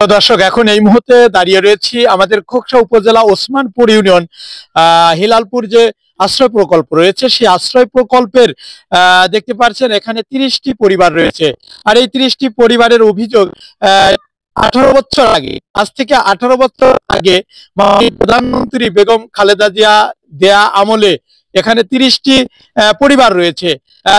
তো দর্শক, এখন এই মুহূর্তে দাঁড়িয়ে রয়েছি আমাদের খোকসা উপজেলা ওসমানপুর ইউনিয়ন হিলালপুর যে আশ্রয় প্রকল্প রয়েছে, সেই আশ্রয় প্রকল্পের দেখতে পাচ্ছেন এখানে 30টি পরিবার রয়েছে। আর এই 30টি পরিবারের অভিযোগ, 18 বছর আগে, আজ থেকে 18 বছর আগে মাননীয় প্রধানমন্ত্রী বেগম খালেদা জিয়া দেয়া আমলে এখানে 30টি পরিবার রয়েছে।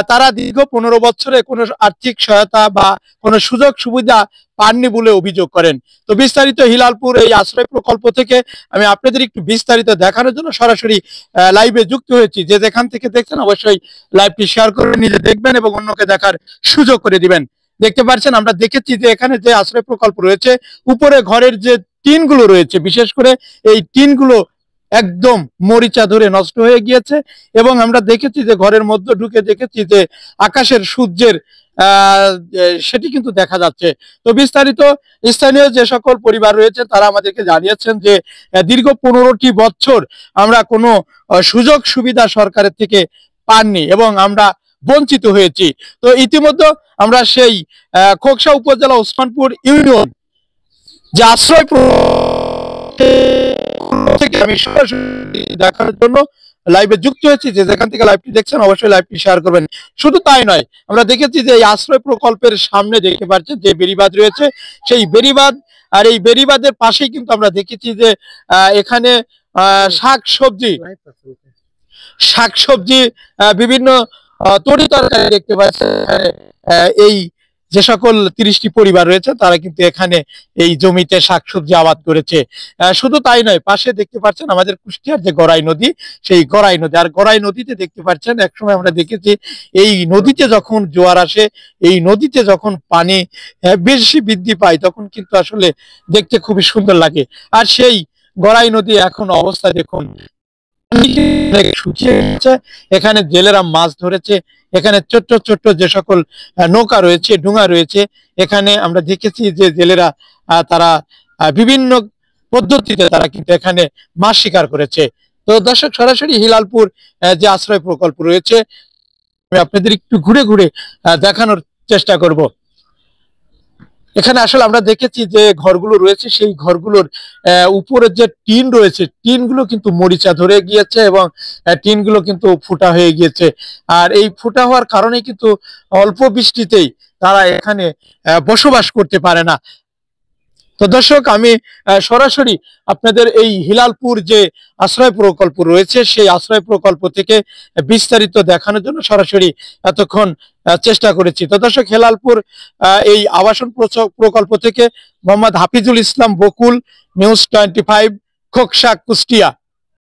তারা দীর্ঘ 15 বছরে কোনো আর্থিক সহায়তা বা কোনো সুযোগ সুবিধা পাননি বলে অভিযোগ করেন। তো বিস্তারিত হিলালপুর এই আশ্রয় প্রকল্প থেকে আমি আপনাদের একটু বিস্তারিত দেখানোর জন্য সরাসরি লাইভে যুক্ত হয়েছি। যে যেখান থেকে দেখছেন অবশ্যই লাইভটি শেয়ার করে নিজে দেখবেন এবং অন্যকে দেখার সুযোগ করে দিবেন। দেখতে পাচ্ছেন, আমরা দেখেছি যে এখানে যে আশ্রয় প্রকল্প রয়েছে, উপরে ঘরের যে টিনগুলো রয়েছে, বিশেষ করে এই টিনগুলো একদম মরিচা ধরে নষ্ট হয়ে গিয়েছে। এবং আমরা দেখেছি যে ঘরের মধ্যে ঢুকে দেখেছি যে আকাশের সূর্যের সেটি কিন্তু দেখা যাচ্ছে। তো বিস্তারিত স্থানীয় যে সকল পরিবার রয়েছে তারা আমাদেরকে জানিয়েছেন যে দীর্ঘ 15টি বছর আমরা কোনো সুযোগ সুবিধা সরকারের থেকে পাননি এবং আমরা বঞ্চিত হয়েছি। তো ইতিমধ্যে আমরা সেই খোকসা উপজেলা ওসমানপুর ইউনিয়ন যে আশ্রয় থেকে আমি সরাসরি দেখানোর জন্য লাইভে যুক্ত হয়েছি। যে যেখান থেকে লাইভটি দেখছেন অবশ্যই লাইভটি শেয়ার করবেন। শুধু তাই নয়, আমরা দেখেছি যে এই আশ্রয় প্রকল্পের সামনে দেখতে পাচ্ছেন যে বেড়িবাঁধ রয়েছে, সেই বেড়িবাঁধ আর এই বেড়িবাঁধের পাশেই কিন্তু আমরা দেখেছি যে এখানে শাকসবজি বিভিন্ন তরি তরকারি দেখতে পাচ্ছেন। এই যে সকল 30টি পরিবার রয়েছে তারা কিন্তু এখানে এই জমিতে শাকসবজি আবাদ করেছে। শুধু তাই নয়, পাশে দেখতে পাচ্ছেন আমাদের কুষ্টিয়ার যে গড়াই নদী, সেই গড়াই নদী। আর গড়াই নদীতে দেখতে পাচ্ছেন একসময় আমরা দেখেছি এই নদীতে যখন জোয়ার আসে, এই নদীতে যখন পানি বেশি বৃদ্ধি পায় তখন কিন্তু আসলে দেখতে খুবই সুন্দর লাগে। আর সেই গড়াই নদী এখন অবস্থা দেখুন, শুকিয়ে গেছে। এখানে জেলেরা মাছ ধরেছে। এখানে ছোট্ট ছোট্ট যে সকল নৌকা রয়েছে, ডুঙা রয়েছে, এখানে আমরা দেখেছি যে জেলেরা তারা বিভিন্ন পদ্ধতিতে তারা কিন্তু এখানে মাছ শিকার করেছে। তো দর্শক, সরাসরি হিলালপুর যে আশ্রয় প্রকল্প রয়েছে আমি আপনাদের একটু ঘুরে ঘুরে দেখানোর চেষ্টা করব। এখানে আসলে আমরা দেখেছি যে ঘরগুলো রয়েছে, সেই ঘরগুলোর উপরের যে টিন রয়েছে, টিনগুলো কিন্তু মরিচা ধরে গিয়েছে এবং টিনগুলো কিন্তু ফুটা হয়ে গিয়েছে। আর এই ফুটা হওয়ার কারণে কিন্তু অল্প বৃষ্টিতেই তারা এখানে বসবাস করতে পারে না। তো দর্শক, আমি সরাসরি আপনাদের এই হিলালপুর যে আশ্রয় প্রকল্প রয়েছে সেই আশ্রয় প্রকল্প থেকে বিস্তারিত দেখানোর জন্য সরাসরি এতক্ষণ চেষ্টা করেছি। তো দর্শক, হিলালপুর এই আবাসন প্রকল্প থেকে মোহাম্মদ হাফিজুল ইসলাম বকুল, নিউজ 25, খোকসা, কুষ্টিয়া।